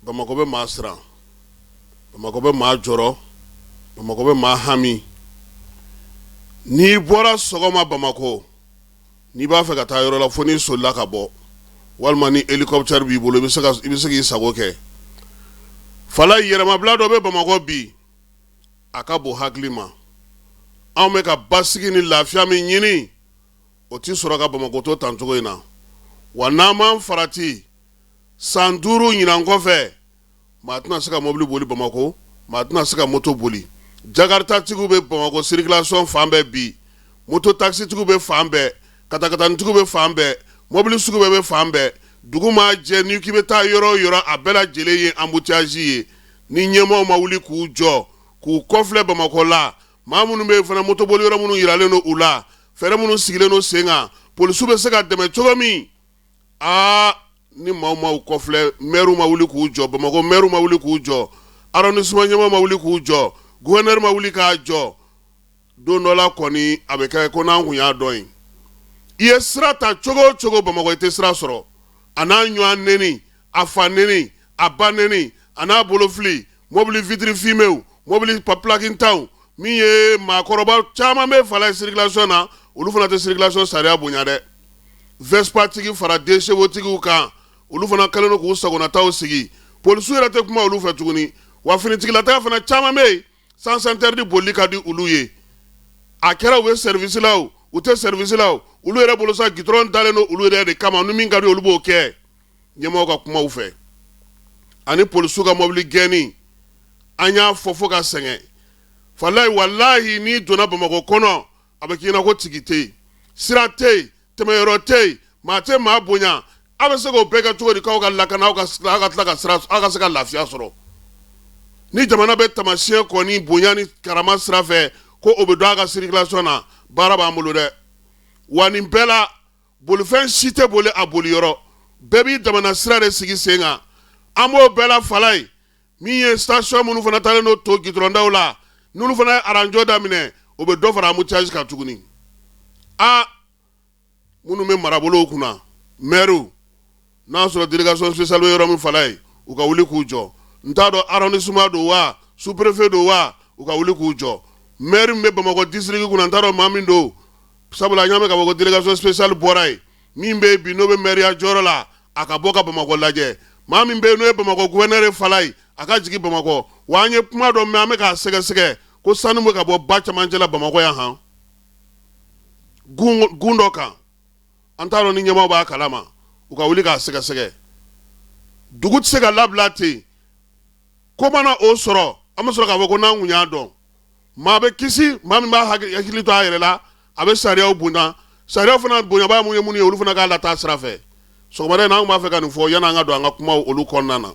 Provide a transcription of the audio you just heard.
Bamako be maa siran, Bamako be maa jɔrɔ, Bamako be maa hami. N'i bɔra sɔgɔma Bamako, n'i b'a fɛ ka taa yɔrɔ la fo n'i solila ka bɔ, walima ni hélicoptère b'i bolo i bɛ se k'i sago kɛ. Fala yɛrɛmabila dɔ bɛ Bamako bi, a ka bon hakili ma. Anw bɛ ka basigi ni lafiya min ɲini, o ti sɔrɔ ka Bamako to tancogo in na. Wa n'an m'an farati, san 5 ɲinan kɔfɛ, maa tɛna se ka mobili boli Bamako, maa tɛna se ka moto boli. Jakartatigiw bɛ Bamako circulation fan bɛɛ bi, moto taxitigiw bɛ fan bɛɛ, katakanitigiw bɛ fan bɛɛ, mobili sugu bɛɛ bɛ fan bɛɛ. Dugu ma jɛ n'i k'i bɛ taa yɔrɔ o yɔrɔ a bɛɛ lajɛlen ye embouteillage ye. Ni ɲɛmaaw ma wuli k'u jɔ, k'u kɔfilɛ Bamako la, maa minnu bɛ yen fana motoboli yɔrɔ minnu yiralen don u la, fɛɛrɛ minnu sigilen don sen kan, polisiw bɛ se ka dɛmɛ cogo min? Ni maaw ma u kɔfilɛ, maire ma wuli k'u jɔ, Bamako maire ma wuli k'u jɔ, arrondissement ɲɛmaaw ma wuli k'u jɔ, gouverneur ma wuli k'a jɔ, don dɔ la kɔni a bɛ kɛ ko n'an kun y'a dɔn ye. I ye sira ta cogo o cogo Bamako i tɛ sira sɔrɔ. A n'a ɲɔgɔn neni, a fa neni, a ba neni, a n'a bolofili, mobili vitre fumée, mobili plaque tanw, min ye maakɔrɔba caman bɛ fala circulation na, olu fana tɛ circulation sariya bonya dɛ. Vespa tigi fara deux chevaux tigiw kan, olu fana kɛlen don k'u sagonataw sigi. Polisiw yɛrɛ tɛ kuma olu fɛ tuguni. Wa finitigilataga fana caman bɛ yen, sans interdit bolili ka di olu ye. A kɛra u bɛ service la o, u tɛ service la o, olu yɛrɛ bolo sa gitɔrɔn dalen don olu yɛrɛ de kama, ni min ka di olu b'o kɛ. Ɲɛmɔgɔw ka kuma u fɛ. Ani polisiw ka mobili gɛnni, an y'a fɔ ka sɛgɛn. Walahi n'i donna Bamako kɔnɔ, a bɛ k'i ɲɛna ko tigi tɛ yen, sira tɛ yen, tɛmɛyɔrɔ tɛ yen, maa tɛ maa bonya. A bɛ se k'o bɛɛ kɛ cogo di k'aw ka lakana, aw ka tila ka sira, aw ka se ka lafiya sɔrɔ. Ni jamana bɛ tamasiyɛn kɔni bonya ni karama sira fɛ, ko o bɛ don a ka circulation na, baara b'an bolo dɛ. Wa nin bɛɛ la, bolifɛn si tɛ boli a boliyɔrɔ. Bɛɛ b'i damana sira de sigi sen kan. An b'o bɛɛ la fala ye, min ye station minnu fana talen don to gitɔrɔndaw la, n'olu fana ye aranjɔ daminɛ, o bɛ dɔ fara embouteillage kan tuguni. Minnu bɛ marabolow kunna, maire, n'a sɔrɔ délégation spéciale bɛ yɔrɔ min fala ye, u ka wuli k'u jɔ. N t'a dɔn arrondissement don wa, sous-préfet don wa, u ka wuli k'u jɔ. Maire min bɛ Bamako district kunna, n t'a dɔn maa min don, sabula n y'a mɛn ka fɔ ko délégation spéciale bɔra yen. Min bɛ yen bi n'o bɛ maire jɔyɔrɔ la, a ka bɔ ka Bamako lajɛ. Maa min bɛ yen n'o ye Bamako gouverneur fala ye, a ka jigin Bamako. Wa an ye kuma dɔ mɛn an bɛ k'a sɛgɛsɛgɛ ko sanu bɛ ka bɔ ba camancɛ la Bamako yan han. Gun dɔ kan. An t'a dɔn ni ɲɛmaaw b'a kalama, u ka wuli k'a sɛgɛsɛgɛ. Dugu tɛ se ka labila ten. Ko mana o sɔrɔ, an bɛ sɔrɔ k'a fɔ ko n'an kun y'a dɔn. Maa bɛ kisi, maa min b'a hakili to a yɛrɛ la, a bɛ sariyaw bonya. Sariyaw fana bonyabaa mun ye olu fana k'a lataa sira fɛ. Sɔgɔmada in na an tun b'a fɛ ka nin fɔ yan'an ka don an ka kumaw olu kɔnɔna na.